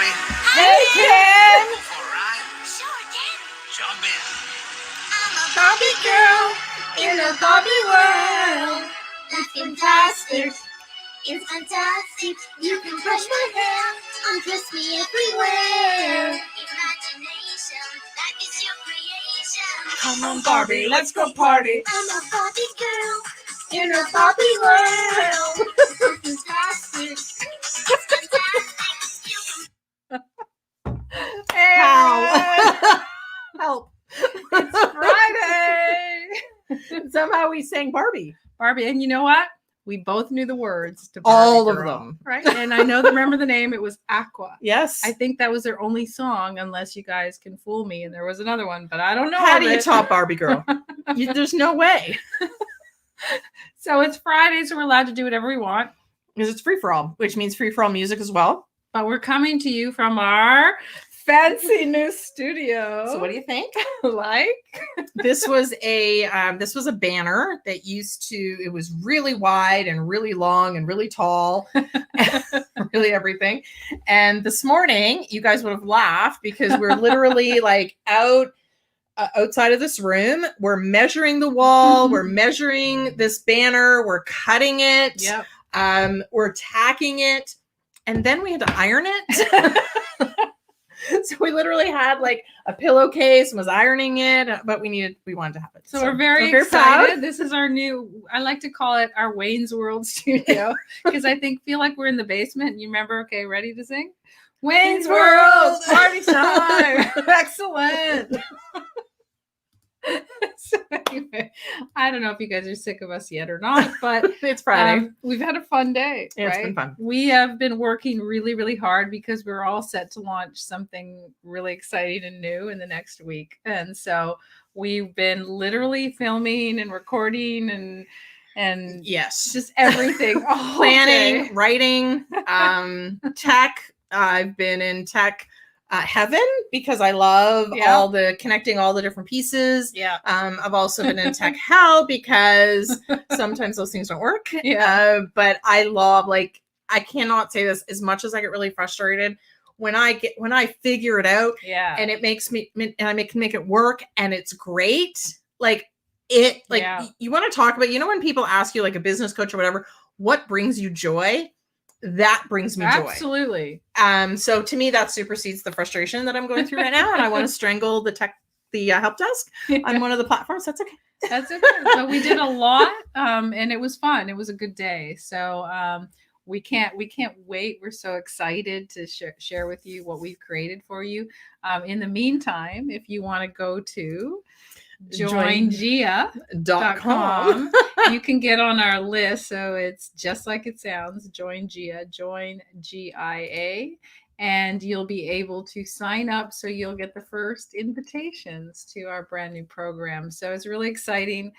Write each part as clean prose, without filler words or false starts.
Barbie. Hey, Ken! For a ride? Sure, Ken. Jump in. I'm a Barbie girl in a Barbie world. That's fantastic. It's fantastic. You can brush my hair, undress me everywhere. Imagination, that is your creation. Come on, Barbie, let's go party. I'm a Barbie girl in a Barbie world. That's fantastic. It's fantastic. You can Hey, How? Help. it's Friday. Somehow we sang Barbie. Barbie, and you know what? We both knew the words to Barbie All of Girl, them. right? And I remember the name. It was Aqua. Yes. I think that was their only song, unless you guys can fool me. And there was another one, but I don't know. How of do you it. top Barbie Girl? There's no way. So it's Friday, so we're allowed to do whatever we want. Because it's free for all, which means free for all music as well. But we're coming to you from our fancy new studio. So what do you think? like? This was a banner that it was really wide and really long and really tall, really everything. And this morning, you guys would have laughed because we're literally like outside of this room. We're measuring the wall. We're measuring this banner. We're cutting it. Yep. We're tacking it, and then we had to iron it. So we literally had like a pillowcase and was ironing it, but we wanted to have it. So we're very proud. excited. This is our new, I like to call it our Wayne's World studio because I feel like we're in the basement. You remember, okay, ready to sing? Wayne's World, party time. Excellent. So anyway, I don't know if you guys are sick of us yet or not, but It's Friday. we've had a fun day. Yeah, it's right? been fun. We have been working really, really hard because we're all set to launch something really exciting and new in the next week. And so we've been literally filming and recording and Yes. just everything. all Planning, day. writing, tech. I've been in tech heaven because I love Yeah. connecting all the different pieces. Yeah. I've also been in tech hell because sometimes those things don't work. Yeah. But I love, like, I cannot say this, as much as I get really frustrated when I figure it out Yeah. and it makes me, and I can make it work and it's great. Like Yeah. you want to talk about, when people ask you, like a business coach or whatever, what brings you joy? That brings me joy. Absolutely. So to me, that supersedes the frustration that I'm going through right now, and I want to strangle the help desk on one of the platforms. That's okay. That's okay. So we did a lot, and it was fun. It was a good day. So we can't wait. We're so excited to share with you what we've created for you. In the meantime, if you want to go to joingia.com, you can get on our list. So it's just like it sounds, join GIA, and you'll be able to sign up. So you'll get the first invitations to our brand new program. So it's really exciting.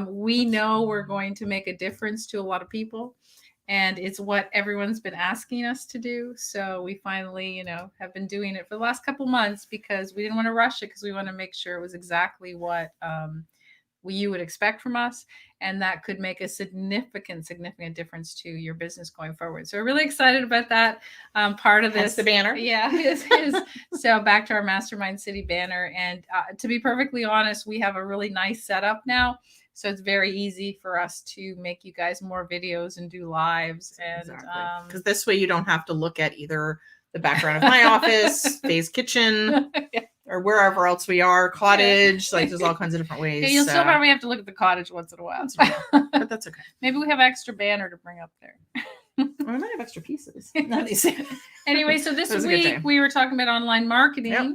We know we're going to make a difference to a lot of people. And it's what everyone's been asking us to do. So we finally, have been doing it for the last couple months because we didn't want to rush it because we want to make sure it was exactly what you would expect from us. And that could make a significant difference to your business going forward. So we're really excited about that part of this. Hence the banner. Yeah. So back to our Mastermind City banner. And to be perfectly honest, we have a really nice setup now. So it's very easy for us to make you guys more videos and do lives. And because this way you don't have to look at either the background of my office, Faye's kitchen, or wherever else we are, cottage. Like there's all kinds of different ways. Yeah, you'll still probably have to look at the cottage once in a while. But that's okay. Maybe we have extra banner to bring up there. We might have extra pieces. Anyway, so this was a good day. week we were talking about online marketing. Yep.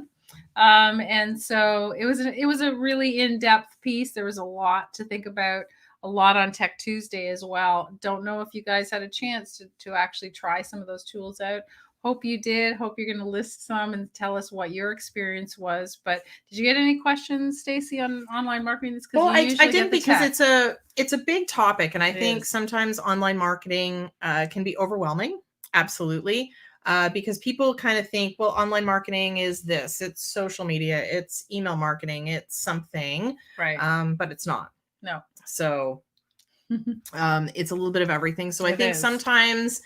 And so it was a really in-depth piece. There was a lot to think about, a lot on Tech Tuesday as well. Don't know if you guys had a chance to actually try some of those tools out. Hope you did. Hope you're going to list some and tell us what your experience was. But did you get any questions, Stacey, on online marketing? Well, I did, because it's a big topic, and I think sometimes online marketing can be overwhelming. Absolutely. Because people kind of think, well, online marketing is this, it's social media, it's email marketing, it's something, right? But it's not. No. So it's a little bit of everything. So I think sometimes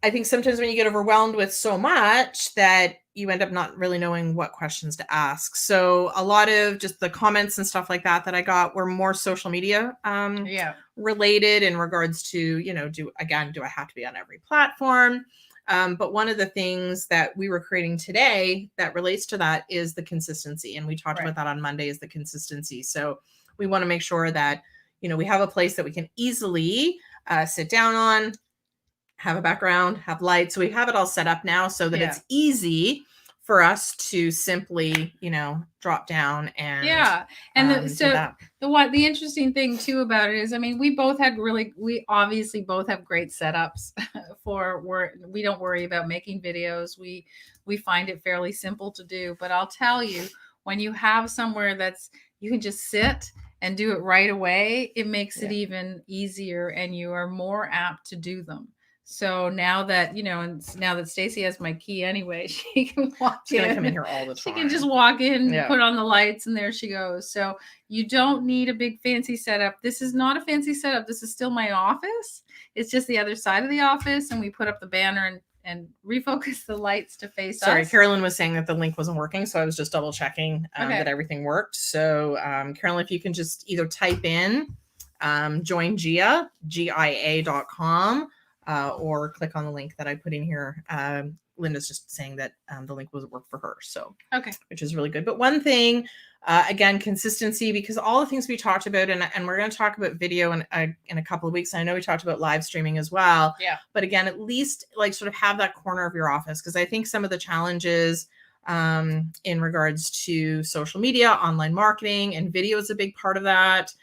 I think sometimes when you get overwhelmed with so much that you end up not really knowing what questions to ask. So a lot of just the comments and stuff like that I got were more social media Yeah. related in regards to, do I have to be on every platform? But one of the things that we were creating today that relates to that is the consistency. And we talked Right. about that on Monday, is the consistency. So we want to make sure that, we have a place that we can easily sit down on, have a background, have lights. So we have it all set up now so that Yeah. it's easy for us to simply, drop down and Yeah. And do that. the interesting thing too about it is, I mean, we obviously both have great setups for work. We don't worry about making videos. We find it fairly simple to do, but I'll tell you, when you have somewhere you can just sit and do it right away, it makes it even easier, and you are more apt to do them. So now that, and now that Stacy has my key anyway, she can walk She's in. gonna come in here all the She time. can just walk in, Yeah. put on the lights, and there she goes. So you don't need a big fancy setup. This is not a fancy setup. This is still my office. It's just the other side of the office, and we put up the banner and refocus the lights to face us. Sorry, Carolyn was saying that the link wasn't working, so I was just double checking Okay. that everything worked. So Carolyn, if you can just either type in join GIA, GIA.com, or click on the link that I put in here. Linda's just saying that the link wasn't work for her. So, okay, which is really good. But one thing, again, consistency, because all the things we talked about, and we're going to talk about video in a couple of weeks. I know we talked about live streaming as well. Yeah. But again, at least like sort of have that corner of your office, because I think some of the challenges in regards to social media, online marketing, and video is a big part of that.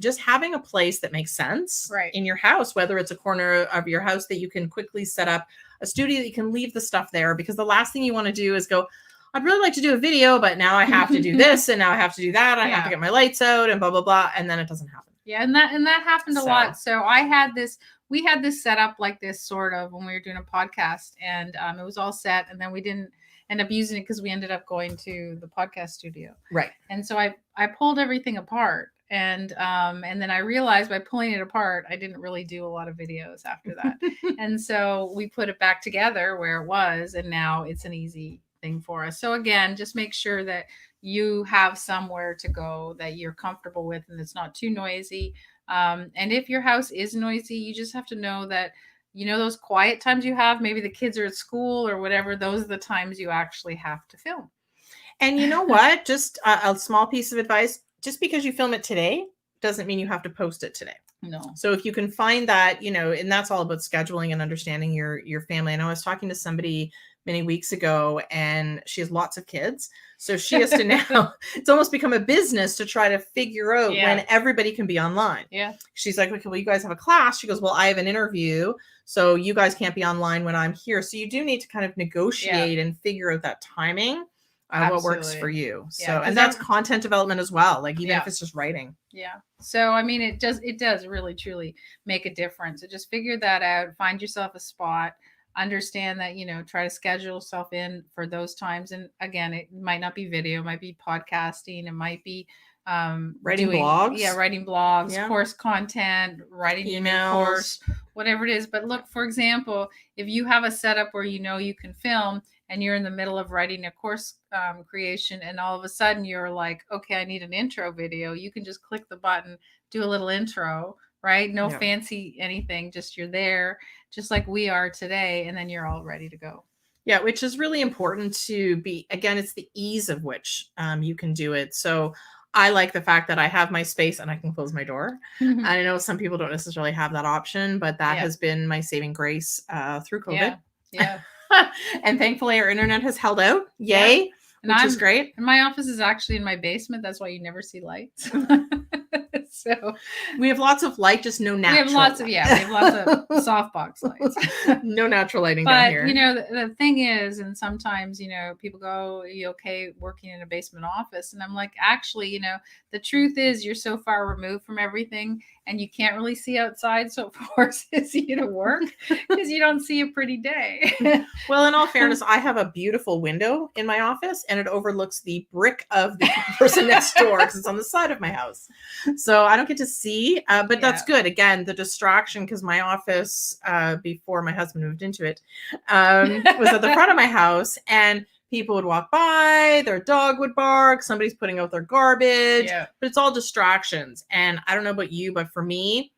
Just having a place that makes sense in your house, whether it's a corner of your house that you can quickly set up a studio that you can leave the stuff there, because the last thing you want to do is go, I'd really like to do a video, but now I have to do this and now I have to do that. I have to get my lights out and blah, blah, blah. And then it doesn't happen. Yeah. And that happened a lot. So we had this set up like this sort of when we were doing a podcast, and it was all set, and then we didn't end up using it because we ended up going to the podcast studio. Right. And so I pulled everything apart. And then I realized by pulling it apart, I didn't really do a lot of videos after that. And so we put it back together where it was, and now it's an easy thing for us. So again, just make sure that you have somewhere to go that you're comfortable with and it's not too noisy. And if your house is noisy, you just have to know that, those quiet times you have, maybe the kids are at school or whatever, those are the times you actually have to film. And you know what? Just a small piece of advice. Just because you film it today doesn't mean you have to post it today. No. So if you can find that, and that's all about scheduling and understanding your family. And I was talking to somebody many weeks ago, and she has lots of kids. So she has to now, it's almost become a business to try to figure out when everybody can be online. Yeah. She's like, okay, well, you guys have a class. She goes, well, I have an interview, so you guys can't be online when I'm here. So you do need to kind of negotiate and figure out that timing. What works for you. So, and that's content development as well. Like even if it's just writing. Yeah. So, I mean, it does really, truly make a difference. So just figure that out, find yourself a spot, understand that, try to schedule yourself in for those times. And again, it might not be video, it might be podcasting. It might be writing blogs. Yeah. Writing blogs, course content, writing emails, course, whatever it is. But look, for example, if you have a setup where, you can film, and you're in the middle of writing a course creation, and all of a sudden you're like, okay, I need an intro video. You can just click the button, do a little intro, right? No fancy anything, just you're there, just like we are today, and then you're all ready to go. Yeah, which is really important to be, again, it's the ease of which you can do it. So I like the fact that I have my space and I can close my door. I know some people don't necessarily have that option, but that has been my saving grace through COVID. Yeah. And thankfully our internet has held out. Yay. Which is great. And my office is actually in my basement. That's why you never see lights. So we have lots of light, just no natural. We have lots of softbox lights. No natural lighting down here. The thing is, and sometimes, people go, are you okay working in a basement office? And I'm like, actually, the truth is you're so far removed from everything and you can't really see outside. So it forces you to work because you don't see a pretty day. Well, in all fairness, I have a beautiful window in my office and it overlooks the brick of the person next door because it's on the side of my house. So So I don't get to see, but that's Yeah. good. Again, the distraction, because my office, before my husband moved into it, was at the front of my house, and people would walk by, their dog would bark, somebody's putting out their garbage, Yeah. but it's all distractions. And I don't know about you, but for me,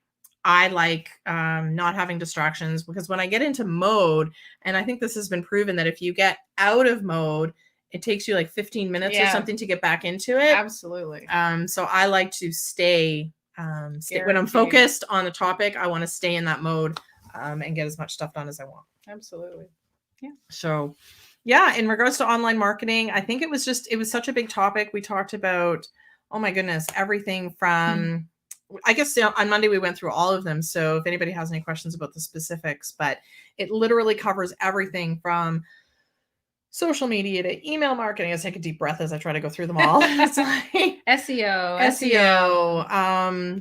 I like not having distractions, because when I get into mode, and I think this has been proven that if you get out of mode, it takes you like 15 minutes or Yeah. something to get back into it. Absolutely. So I like to stay when I'm Guaranteed. focused on the topic. I want to stay in that mode and get as much stuff done as I want. Absolutely. So yeah, in regards to online marketing, I think it was such a big topic. We talked about, oh my goodness, everything from, I guess on Monday we went through all of them. So if anybody has any questions about the specifics, but it literally covers everything from social media to email marketing. I take a deep breath as I try to go through them all. It's like SEO.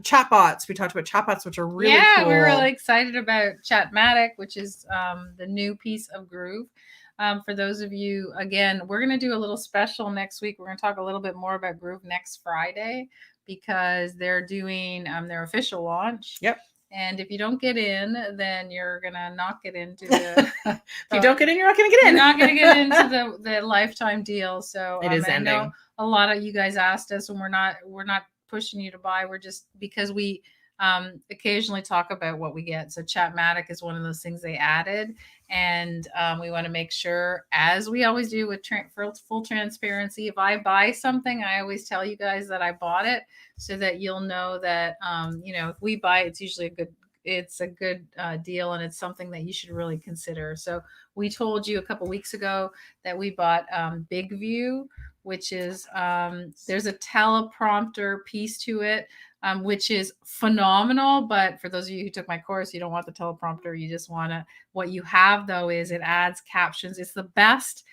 Chatbots. We talked about chatbots, which are really cool. We're really excited about Chatmatic, which is the new piece of Groove. For those of you, again, we're going to do a little special next week. We're going to talk a little bit more about Groove next Friday, because they're doing their official launch. Yep. And if you don't get in, then you're going to not get into the... If you don't get in, you're not going to get in. You're not going to get into the lifetime deal. So it is I ending. know a lot of you guys asked us, and we're not pushing you to buy. We're just, because we occasionally talk about what we get. So Chatmatic is one of those things they added, and we want to make sure, as we always do with full transparency, if I buy something, I always tell you guys that I bought it, so that you'll know that if we buy it, it's usually a good deal, and it's something that you should really consider. So we told you a couple weeks ago that we bought Big View, which is there's a teleprompter piece to it, which is phenomenal. But for those of you who took my course, you don't want the teleprompter. You just want to, what you have though is it adds captions. It's the best,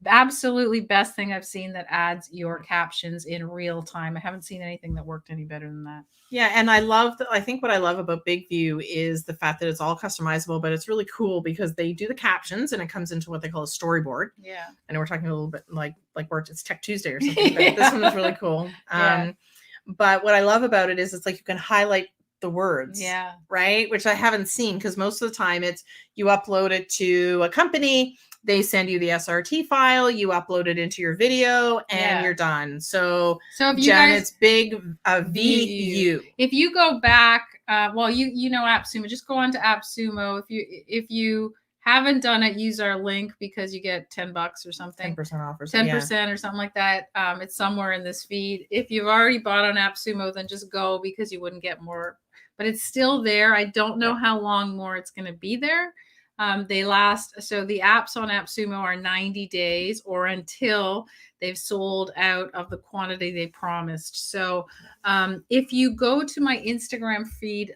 absolutely best thing I've seen that adds your captions in real time. I haven't seen anything that worked any better than that. Yeah, and I think what I love about Big View is the fact that it's all customizable, but it's really cool because they do the captions and it comes into what they call a storyboard. Yeah. I know we're talking a little bit like it's Tech Tuesday or something, but this one was really cool. But what I love about it is it's like you can highlight the words. Yeah. Right? Which I haven't seen, because most of the time it's you upload it to a company, they send you the SRT file, you upload it into your video, and you're done. So if you Janet's guys, big VU. If you go back, you know AppSumo, just go on to AppSumo. If you haven't done it, use our link, because you get $10 or something. 10% off or 10% or something like that. It's somewhere in this feed. If you've already bought on AppSumo, then just go, because you wouldn't get more. But it's still there. I don't know how long more it's going to be there. They last, so the apps on AppSumo are 90 days or until they've sold out of the quantity they promised. So if you go to my Instagram feed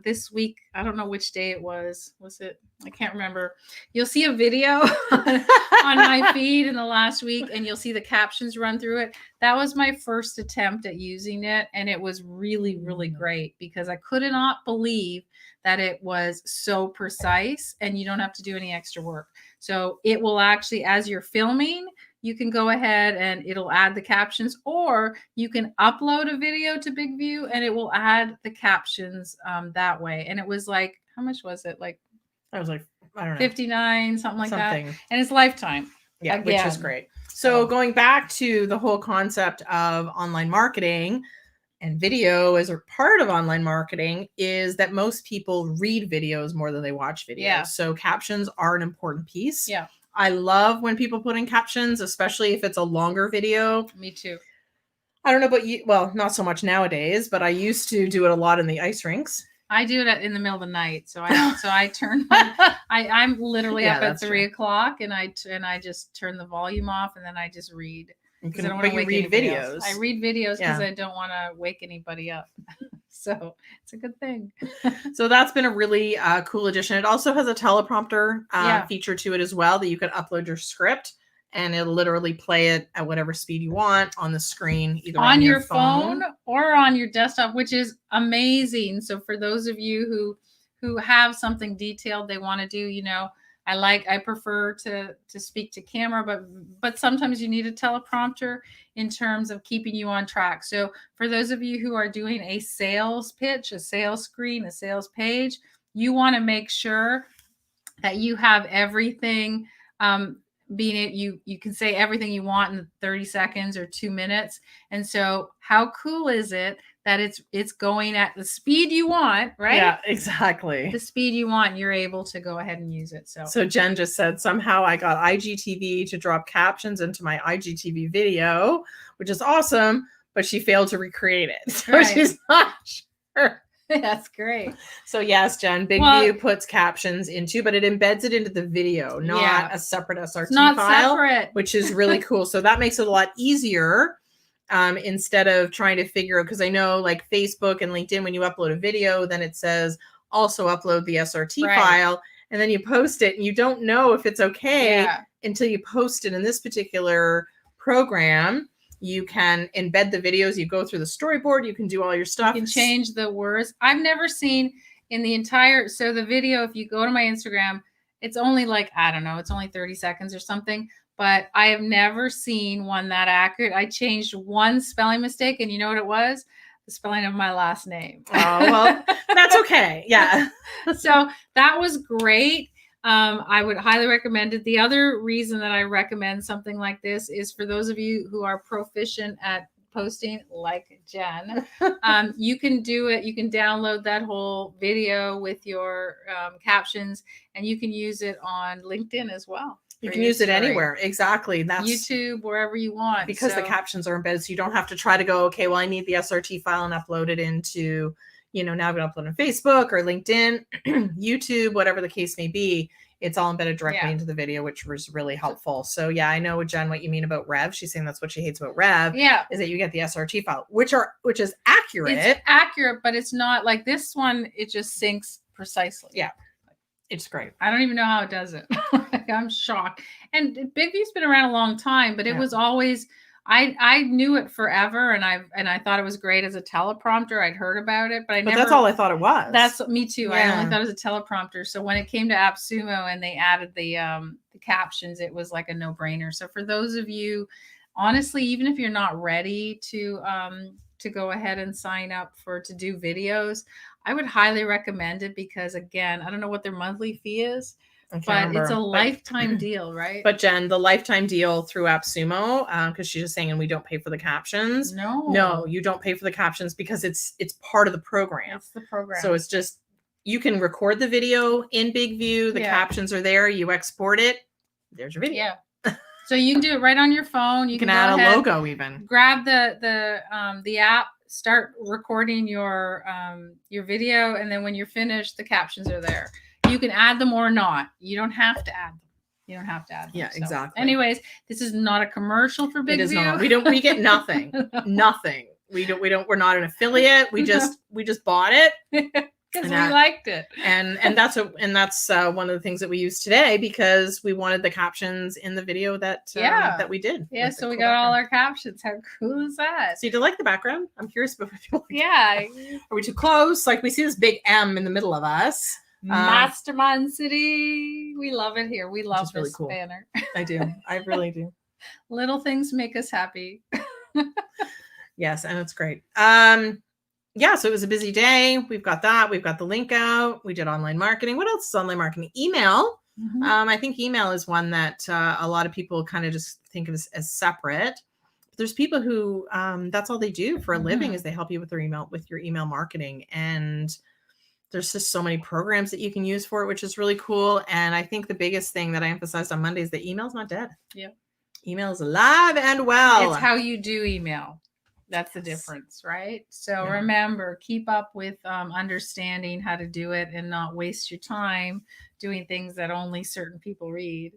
this week, I don't know which day it was it? I can't remember. You'll see a video on my feed in the last week, and you'll see the captions run through it. That was my first attempt at using it, and it was really, really great, because I could not believe that it was so precise, and you don't have to do any extra work. So it will actually, as you're filming, you can go ahead and it'll add the captions, or you can upload a video to Big View and it will add the captions that way. And it was like, how much was it? Like, I was like, I don't know, 59, something like that. And it's lifetime. Yeah, which is great. So going back to the whole concept of online marketing, and video as a part of online marketing, is that most people read videos more than they watch videos. Yeah. So captions are an important piece. Yeah. I love when people put in captions, especially if it's a longer video. Me too. I don't know about you. Well, not so much nowadays, but I used to do it a lot in the ice rinks. I do it in the middle of the night. So I turn I'm literally up at 3 o'clock, and I just turn the volume off, and then I just read. But you read videos. I read videos because I don't want to wake anybody up. So it's a good thing. So that's been a really cool addition. It also has a teleprompter feature to it as well, that you can upload your script and it'll literally play it at whatever speed you want on the screen, either on your phone or on your desktop, which is amazing. So for those of you who have something detailed they want to do, I prefer to speak to camera, but sometimes you need a teleprompter in terms of keeping you on track. So for those of you who are doing a sales pitch, a sales screen, a sales page, you want to make sure that you have everything being it you can say everything you want in 30 seconds or 2 minutes. And so how cool is it that it's going at the speed you want, right? Yeah, exactly. The speed you want, you're able to go ahead and use it. So Jen just said, somehow I got IGTV to drop captions into my IGTV video, which is awesome, but she failed to recreate it. So Right. she's not sure. That's great. So yes, Jen, BigView puts captions into, but it embeds it into the video, not a separate SRT It's not file, separate. which is really cool. So that makes it a lot easier instead of trying to figure out, because I know like Facebook and LinkedIn, when you upload a video, then it says also upload the SRT Right. file, and then you post it and you don't know if it's okay Yeah. until you post it. In this particular program, you can embed the videos, you go through the storyboard, you can do all your stuff. You can change the words. I've never seen in the entire, so the video, if you go to my Instagram, it's only like, I don't know, it's only 30 seconds or something, but I have never seen one that accurate. I changed one spelling mistake, and you know what it was? The spelling of my last name. Oh, well, that's okay. Yeah. So that was great. I would highly recommend it. The other reason that I recommend something like this is for those of you who are proficient at posting, like Jen. You can do it. You can download that whole video with your captions, and you can use it on LinkedIn as well. You for can your use it story. anywhere. Exactly. That's YouTube, wherever you want. because the So- captions are embedded. So you don't have to try to go, okay, well, I need the SRT file and upload it into, now I'm going to upload on Facebook or LinkedIn, YouTube, whatever the case may be. It's all embedded directly Yeah. into the video, which was really helpful. So yeah, I know, Jen, what you mean about Rev. She's saying that's what she hates about Rev. Yeah. Is that you get the SRT file, which is accurate. It's accurate, but it's not like this one. It just syncs precisely. Yeah. It's great. I don't even know how it does it. Like, I'm shocked. And BigView's been around a long time, but it Yeah. was always I knew it forever, and I thought it was great as a teleprompter. I'd heard about it, but But that's all I thought it was. That's me too. I Yeah. only thought it was a teleprompter. So when it came to AppSumo and they added the captions, it was like a no-brainer. So for those of you, honestly, even if you're not ready to go ahead and sign up to do videos, I would highly recommend it, because again, I don't know what their monthly fee is, I can't but remember. it's a But- lifetime deal, right? But Jen, the lifetime deal through AppSumo, because she's just saying, and we don't pay for the captions. No, you don't pay for the captions because it's part of the program. it's the program. So it's just, you can record the video in BigView. The Yeah. captions are there. You export it. There's your video. yeah. So you can do it right on your phone. You can go add ahead, a logo even. grab the app, start recording your video, and then when you're finished, the captions are there. You can add them or not. You don't have to add them. You don't have to add them. Yeah, exactly. Anyways, this is not a commercial for BigView. It is not. We get nothing. Nothing. We're not an affiliate. We just bought it. Because And we liked it. And that's one of the things that we use today, because we wanted the captions in the video that we did. Yeah, with the so we cool got all background. our captions. How cool is that? So you did like the background? I'm curious about if you like it. Yeah. Are we too close? Like, we see this big M in the middle of us. Mastermind City. We love it here. We love is really this cool. banner. I do. I really do. Little things make us happy. Yes, and it's great. Yeah, so it was a busy day. We've got that. We've got the link out. We did online marketing. What else is online marketing? Email. Mhm. I think email is one that a lot of people kind of just think of as separate. But there's people who that's all they do for a living, Mhm. is they help you with your email marketing. And there's just so many programs that you can use for it, which is really cool. And I think the biggest thing that I emphasized on Monday is that email's not dead. Yep. Email is alive and well. It's how you do email. That's the Yes. difference, right? So Yeah. remember, keep up with understanding how to do it and not waste your time doing things that only certain people read.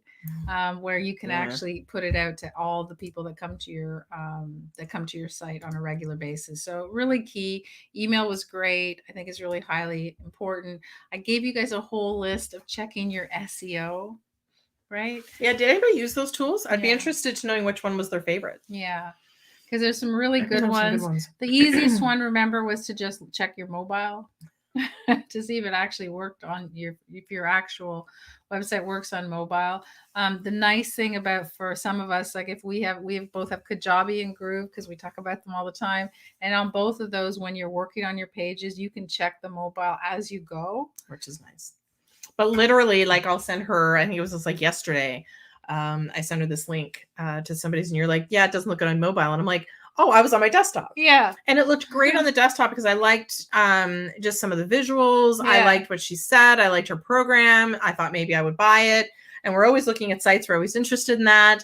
Where you can Yeah. actually put it out to all the people that come to your site on a regular basis. So really key. Email was great. I think it's really highly important. I gave you guys a whole list of checking your SEO, right? Yeah, did anybody use those tools? I'd be Yeah. interested to knowing which one was their favorite. Yeah, because there's some really good There's some ones. The easiest one, remember, was to just check your mobile. to see if it actually worked on if your actual website works on mobile. The nice thing about for some of us, like if we both have Kajabi and Groove because we talk about them all the time, and on both of those, when you're working on your pages, you can check the mobile as you go, which is nice. But literally, like I'll send her, I think it was just like yesterday, I sent her this link to somebody's, and you're like, yeah, it doesn't look good on mobile. And I'm like, oh, I was on my desktop. Yeah. And it looked great on the desktop because I liked just some of the visuals. Yeah. I liked what she said. I liked her program. I thought maybe I would buy it. And we're always looking at sites. We're always interested in that.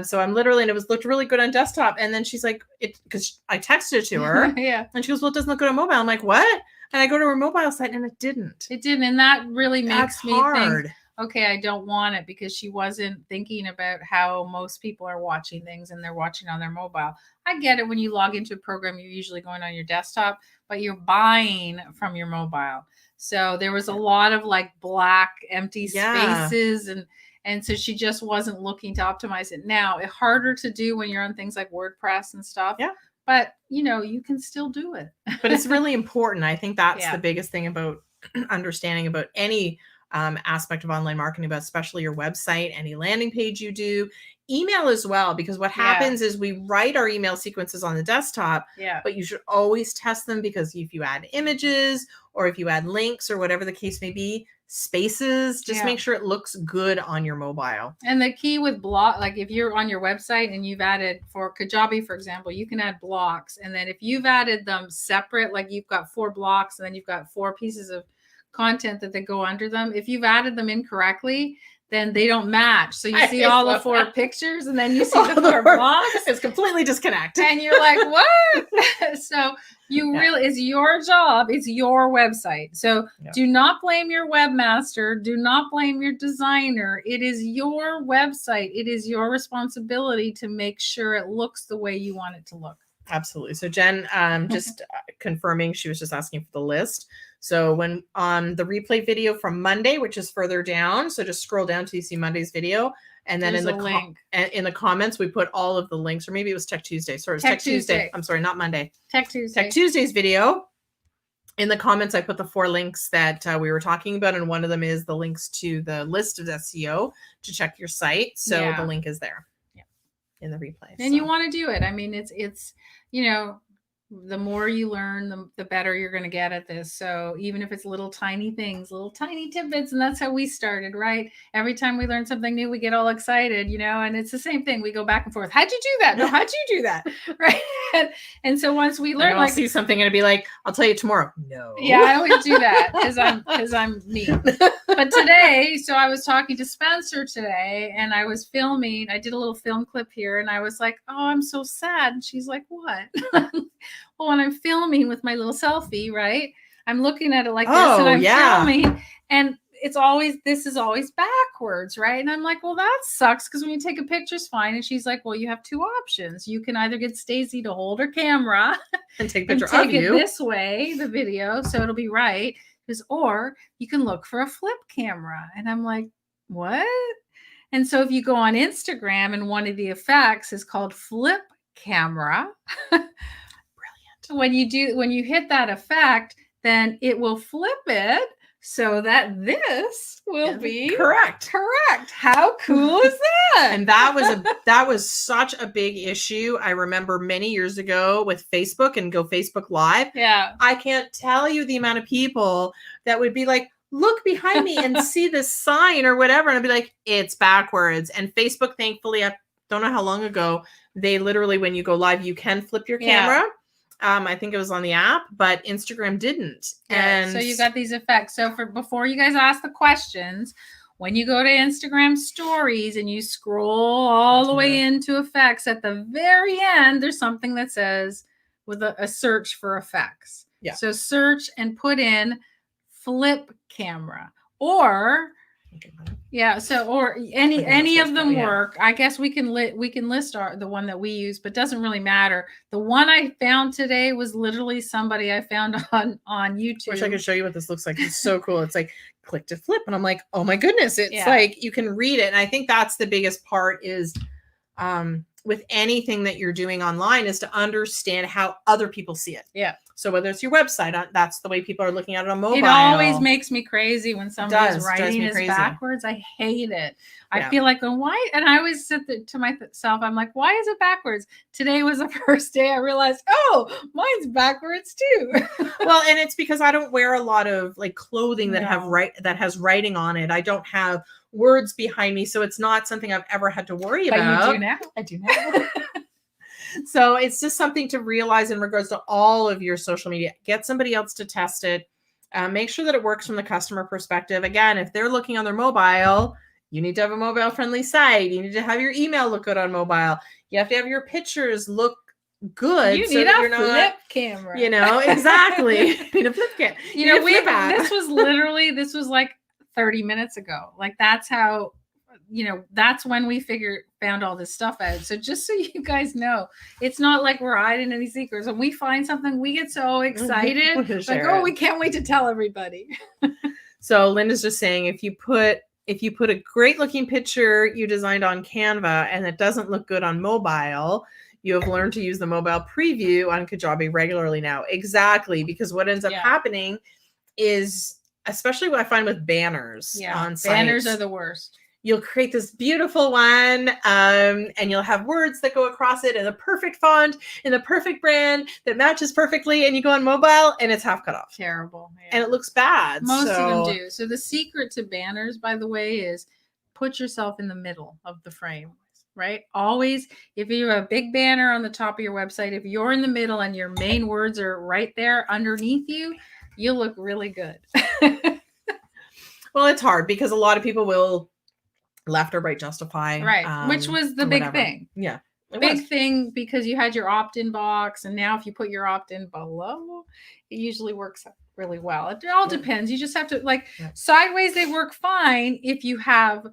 So I'm literally, and it looked really good on desktop. And then she's like, because I texted it to her. Yeah. And she goes, well, it doesn't look good on mobile. I'm like, what? And I go to her mobile site and it didn't. It didn't. And that really makes me hard. think, okay, I don't want it, because she wasn't thinking about how most people are watching things and they're watching on their mobile. I get it. When you log into a program, you're usually going on your desktop, but you're buying from your mobile. So there was a lot of like black empty spaces, and so she just wasn't looking to optimize it. Now, it's harder to do when you're on things like WordPress and stuff. Yeah. But you can still do it. But it's really important. I think that's the biggest thing about understanding about any aspect of online marketing, but especially your website, any landing page you do, email as well, because what happens is we write our email sequences on the desktop, but you should always test them, because if you add images or if you add links or whatever the case may be, spaces, just make sure it looks good on your mobile. And the key with block, like if you're on your website and you've added, for Kajabi, for example, you can add blocks. And then if you've added them separate, like you've got 4 blocks and then you've got 4 pieces of content that they go under them. If you've added them incorrectly, then they don't match. So you see all the 4 pictures and then you see the 4 blocks. It's completely disconnected. And you're like, what? So you really, it's your job. It's your website. So do not blame your webmaster. Do not blame your designer. It is your website. It is your responsibility to make sure it looks the way you want it to look. Absolutely. So Jen, just confirming, she was just asking for the list. So when on the replay video from Monday, which is further down, so just scroll down till you see Monday's video, and then in the comments we put all of the links, or maybe it was Tech Tuesday. Sorry, it was Tech Tuesday. I'm sorry, not Monday. Tech Tuesday. Tech Tuesday's video. In the comments, I put the 4 links that we were talking about, and one of them is the links to the list of SEO to check your site. So the link is there. In the replay. And you want to do it. I mean, it's the more you learn, the better you're going to get at this. So even if it's little tiny things, little tiny tidbits, and that's how we started, right? Every time we learn something new, we get all excited, and it's the same thing. We go back and forth. How'd you do that? No, how'd you do that? Right. And so once we learn, I'll see something and it'd be like, I'll tell you tomorrow. No. Yeah, I always do that because I'm me. But today, so I was talking to Spencer today and I was filming. I did a little film clip here and I was like, oh, I'm so sad. And she's like, what? Well, when I'm filming with my little selfie, right? I'm looking at it like this and I'm filming, and this is always backwards, right? And I'm like, well, that sucks, because when you take a picture, it's fine. And she's like, well, you have 2 options. You can either get Stacey to hold her camera and take a picture and take of you it this way, the video, so it'll be right. Or you can look for a flip camera. And I'm like, what? And so if you go on Instagram, and one of the effects is called flip camera. When you hit that effect, then it will flip it so that this will be correct. How cool is that? And that was such a big issue. I remember many years ago with Facebook and Go Facebook Live. Yeah. I can't tell you the amount of people that would be like, look behind me and see this sign or whatever. And I'd be like, it's backwards. And Facebook, thankfully, I don't know how long ago, they literally, when you go live, you can flip your camera. I think it was on the app, but Instagram didn't. And so you got these effects. So before you guys ask the questions, when you go to Instagram stories and you scroll all the way into effects, at the very end, there's something that says with a search for effects. Yeah. So search and put in flip camera, or or any of them work. I guess we can list the one that we use, but doesn't really matter. The one I found today was literally somebody I found on YouTube. Wish I could show you what this looks like. It's so cool. It's like click to flip, and I'm like, oh my goodness, it's like you can read it. And I think that's the biggest part is with anything that you're doing online is to understand how other people see it. Yeah. So whether it's your website, that's the way people are looking at it on mobile. It always makes me crazy when somebody's drives writing me is crazy. backwards. I hate it. I Yeah. feel like, why? And I always sit there to myself, I'm like, why is it backwards? Today was the first day I realized, mine's backwards too. Well, and it's because I don't wear a lot of like clothing that No. that has writing on it. I don't have words behind me, so it's not something I've ever had to worry But about. you do now. I do now. So it's just something to realize in regards to all of your social media. Get somebody else to test it. Make sure that it works from the customer perspective. Again, if they're looking on their mobile, you need to have a mobile friendly site. You need to have your email look good on mobile. You have to have your pictures look good. You so need that a you're flip not, camera. Exactly. You need a flip camera. You know, this was like 30 minutes ago. Like that's how, that's when we found all this stuff out. So just so you guys know, it's not like we're hiding any secrets. When we find something, we get so excited. Like, we can't wait to tell everybody. So Linda's just saying, if you put a great looking picture you designed on Canva and it doesn't look good on mobile, you have learned to use the mobile preview on Kajabi regularly now. Exactly, because what ends up happening is, especially what I find with banners on sites. Banners are the worst. You'll create this beautiful one and you'll have words that go across it in the perfect font, in the perfect brand that matches perfectly. And you go on mobile and it's half cut off. Terrible. Yeah. And it looks bad. Most of them do. So the secret to banners, by the way, is put yourself in the middle of the frame, right? Always, if you have a big banner on the top of your website, if you're in the middle and your main words are right there underneath you, you'll look really good. Well, it's hard because a lot of people will left or right justify. Right. Which was the big thing. Yeah. Big thing, because you had your opt-in box, and now if you put your opt-in below, it usually works really well. It all depends. You just have to sideways, they work fine if you have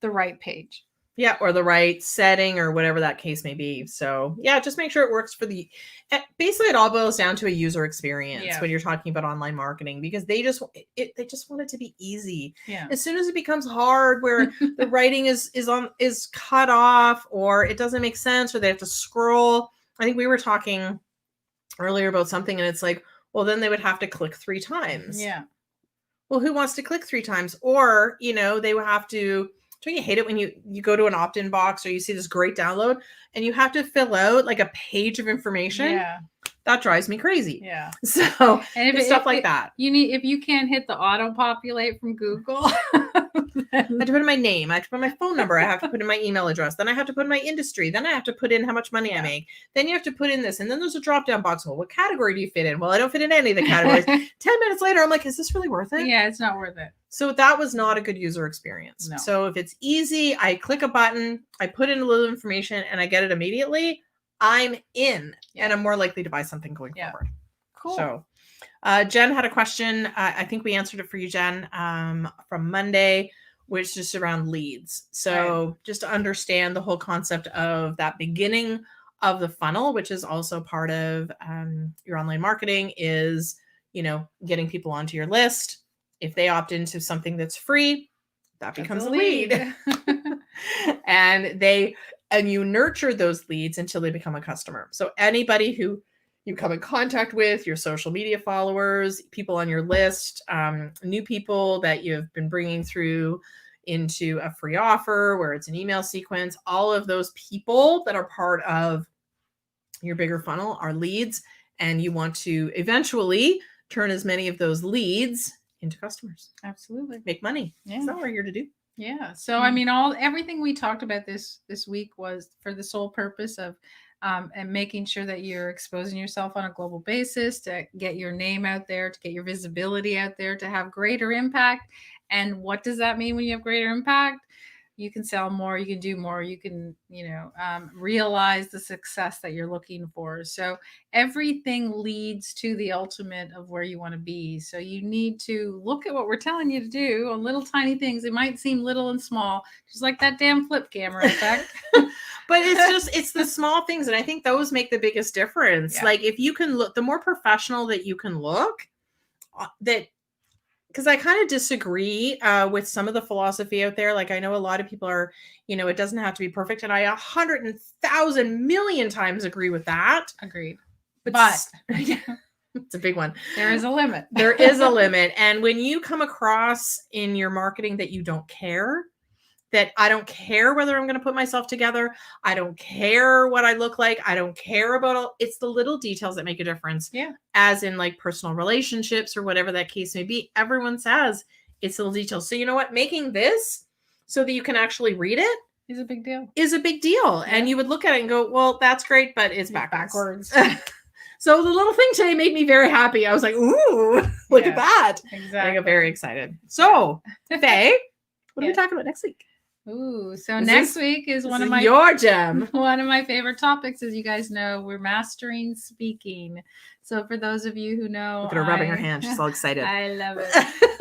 the right page. Yeah, or the right setting or whatever that case may be. So yeah, just make sure it works for basically it all boils down to a user experience when you're talking about online marketing, because they just want it to be easy. Yeah. As soon as it becomes hard, where the writing is cut off, or it doesn't make sense, or they have to scroll. I think we were talking earlier about something, and it's like, well, then they would have to click 3 times. Yeah. Well, who wants to click 3 times? Or, they would have to. Don't you hate it when you go to an opt-in box or you see this great download and you have to fill out like a page of information? Yeah. That drives me crazy. Yeah. So stuff like that. If you can't hit the auto populate from Google. I have to put in my name. I have to put my phone number. I have to put in my email address. Then I have to put in my industry. Then I have to put in how much money I make. Then you have to put in this. And then there's a drop-down box. Well, what category do you fit in? Well, I don't fit in any of the categories. 10 minutes later, I'm like, is this really worth it? Yeah, it's not worth it. So that was not a good user experience. No. So if it's easy, I click a button, I put in a little information, and I get it immediately, I'm in. And I'm more likely to buy something going forward. Cool. So Jen had a question. I think we answered it for you, Jen, from Monday, which is just around leads. So just to understand the whole concept of that beginning of the funnel, which is also part of your online marketing, is, getting people onto your list. If they opt into something that's free, that becomes a lead. And you nurture those leads until they become a customer. So anybody who you come in contact with, your social media followers, people on your list, new people that you've been bringing through into a free offer where it's an email sequence, all of those people that are part of your bigger funnel are leads. And you want to eventually turn as many of those leads into customers. Absolutely. Make money. Yeah. That's what we're here to do. Yeah. So everything we talked about this week was for the sole purpose of and making sure that you're exposing yourself on a global basis, to get your name out there, to get your visibility out there, to have greater impact. And what does that mean when you have greater impact? You can sell more, you can do more, you can, realize the success that you're looking for. So everything leads to the ultimate of where you want to be. So you need to look at what we're telling you to do on little tiny things. It might seem little and small, just like that damn flip camera effect. But it's the small things. And I think those make the biggest difference. Yeah. Like if you can look, the more professional that you can look, because I kind of disagree with some of the philosophy out there. Like I know a lot of people are, it doesn't have to be perfect. And I 100,000 million times agree with that. Agreed. But It's a big one. There is a limit. There is a limit. And when you come across in your marketing that you don't care, that I don't care whether I'm going to put myself together, I don't care what I look like, I don't care about all, it's the little details that make a difference. Yeah. As in like personal relationships or whatever that case may be, everyone says it's little details. So you know what? Making this so that you can actually read it Is a big deal. is a big deal. Yeah. And you would look at it and go, well, that's great, but it's It's backwards. backwards. So the little thing today made me very happy. I was like, ooh, look Yeah. at that. Exactly. I got very excited. So, Faye, what are we Yeah. talking about next week? Ooh, so Is next this- week is one This of is my your gem. one of my favorite topics. As you guys know, we're mastering speaking. So for those of you who know, Look at her rubbing her hands. She's all excited. I love it.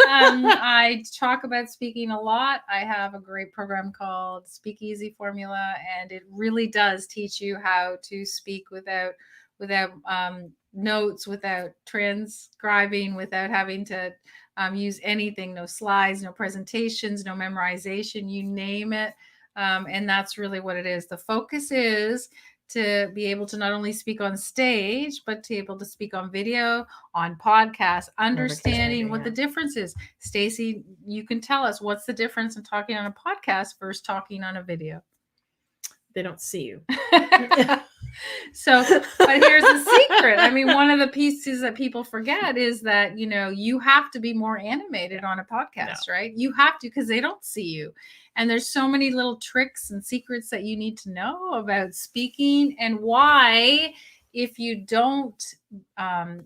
I talk about speaking a lot. I have a great program called Speakeasy Formula, and it really does teach you how to speak without notes, without transcribing, without having to use anything, no slides, no presentations, no memorization, you name it. And that's really what it is. The focus is to be able to not only speak on stage, but to be able to speak on video, on podcasts, understanding what the difference is. Stacy, you can tell us what's the difference in talking on a podcast versus talking on a video. They don't see you. So, but here's the secret. I mean, one of the pieces that people forget is that, you have to be more animated on a podcast, right? You have to, because they don't see you. And there's so many little tricks and secrets that you need to know about speaking, and why, if you don't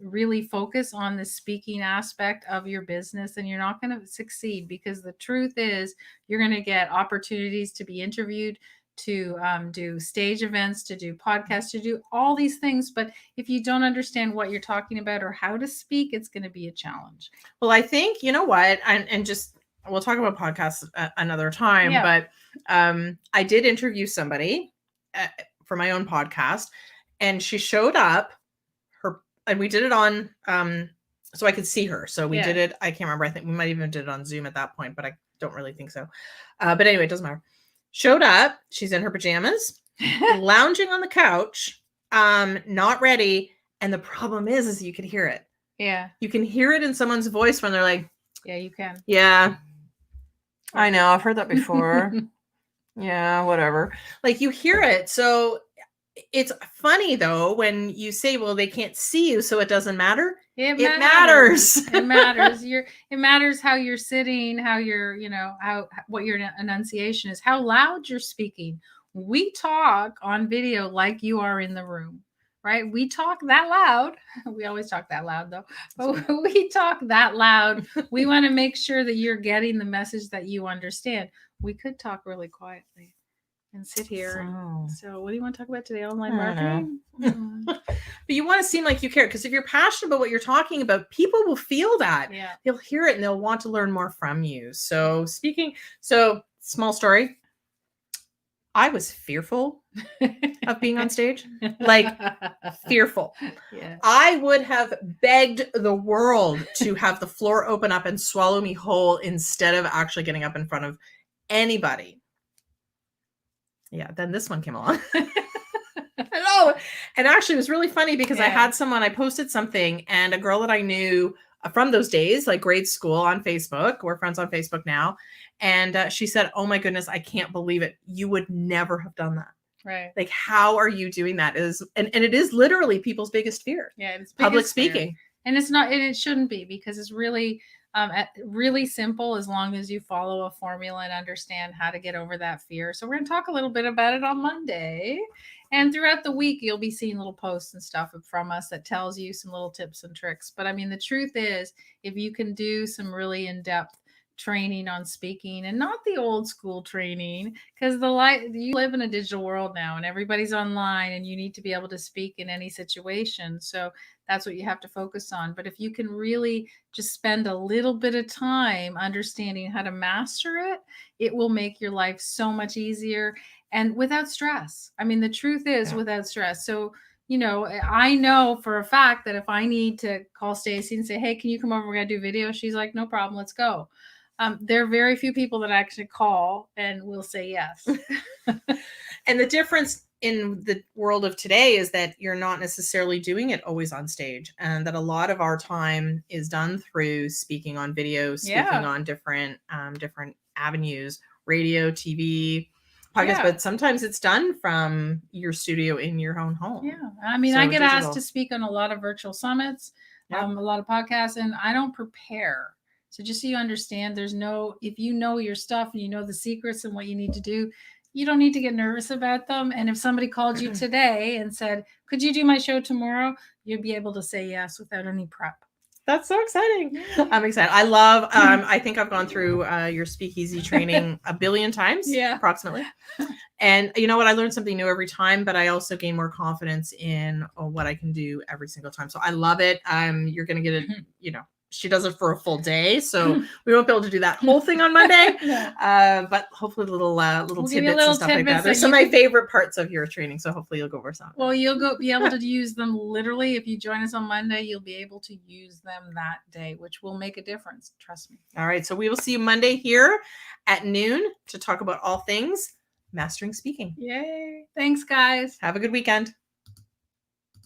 really focus on the speaking aspect of your business, then you're not going to succeed, because the truth is you're going to get opportunities to be interviewed, to do stage events, to do podcasts, to do all these things. But if you don't understand what you're talking about or how to speak, it's going to be a challenge. Well, I think, you know what, and just, we'll talk about podcasts another time, Yeah. but I did interview somebody for my own podcast, and she showed up, and we did it on, so I could see her. So we did it, I can't remember, I think we might even did it on Zoom at that point, but I don't really think so. But anyway, it doesn't matter. Showed up, she's in her pajamas, lounging on the couch, not ready. And the problem is you can hear it. Yeah. You can hear it in someone's voice when they're like, Yeah, you can. yeah, I know, I've heard that before. Yeah, whatever. Like, you hear it. So it's funny though, when you say, well, they can't see you, so it doesn't matter. It matters. It matters. It matters how you're sitting, how you're, what your enunciation is, how loud you're speaking. We talk on video like you are in the room, right? We talk that loud. We always talk that loud though, but we talk that loud. We want to make sure that you're getting the message that you understand. We could talk really quietly and sit here. So what do you want to talk about today? Online marketing? But you want to seem like you care, because if you're passionate about what you're talking about, people will feel that. Yeah. They'll hear it and they'll want to learn more from you. So small story. I was fearful of being on stage, like fearful. Yeah. I would have begged the world to have the floor open up and swallow me whole instead of actually getting up in front of anybody. Yeah, then this one came along. And actually it was really funny because I had someone, I posted something, and a girl that I knew from those days, like grade school, on Facebook. We're friends on Facebook now. And she said, oh my goodness, I can't believe it. You would never have done that. Right. Like, how are you doing that? And it is literally people's biggest fear. Yeah. It's Public biggest fear. speaking. And it's not, and it shouldn't be, because it's really, really simple, as long as you follow a formula and understand how to get over that fear. So we're going to talk a little bit about it on Monday, and throughout the week, you'll be seeing little posts and stuff from us that tells you some little tips and tricks. But I mean, the truth is, if you can do some really in-depth training on speaking, and not the old school training, because you live in a digital world now and everybody's online, and you need to be able to speak in any situation. So that's what you have to focus on. But if you can really just spend a little bit of time understanding how to master it, it will make your life so much easier, and without stress. I mean, the truth is, without stress. So, I know for a fact that if I need to call Stacy and say, hey, can you come over? We're going to do video. She's like, no problem. Let's go. There are very few people that actually call and will say yes. And the difference in the world of today is that you're not necessarily doing it always on stage, and that a lot of our time is done through speaking on video, speaking Yeah. on different avenues, radio, TV, podcast, Yeah. but sometimes it's done from your studio in your own home. Yeah. I mean, So I get digital. asked to speak on a lot of virtual summits, Yep. a lot of podcasts, and I don't prepare. So just so you understand, if you know your stuff and you know the secrets and what you need to do, you don't need to get nervous about them. And if somebody called you today and said, could you do my show tomorrow? You'd be able to say yes without any prep. That's so exciting. I'm excited. I love, I think I've gone through your speakeasy training a billion times, Yeah. approximately. And you know what? I learn something new every time, but I also gain more confidence in what I can do every single time. So I love it. You're going to get it, you know, she does it for a full day. So we won't be able to do that whole thing on Monday. No. But hopefully little We'll give you tidbits little and stuff like tidbits that. There's that some you of my can- favorite parts of your training. So hopefully you'll go over some. Well, you'll be able to use them literally. If you join us on Monday, you'll be able to use them that day, which will make a difference. Trust me. All right. So we will see you Monday here at noon to talk about all things mastering speaking. Yay. Thanks, guys. Have a good weekend.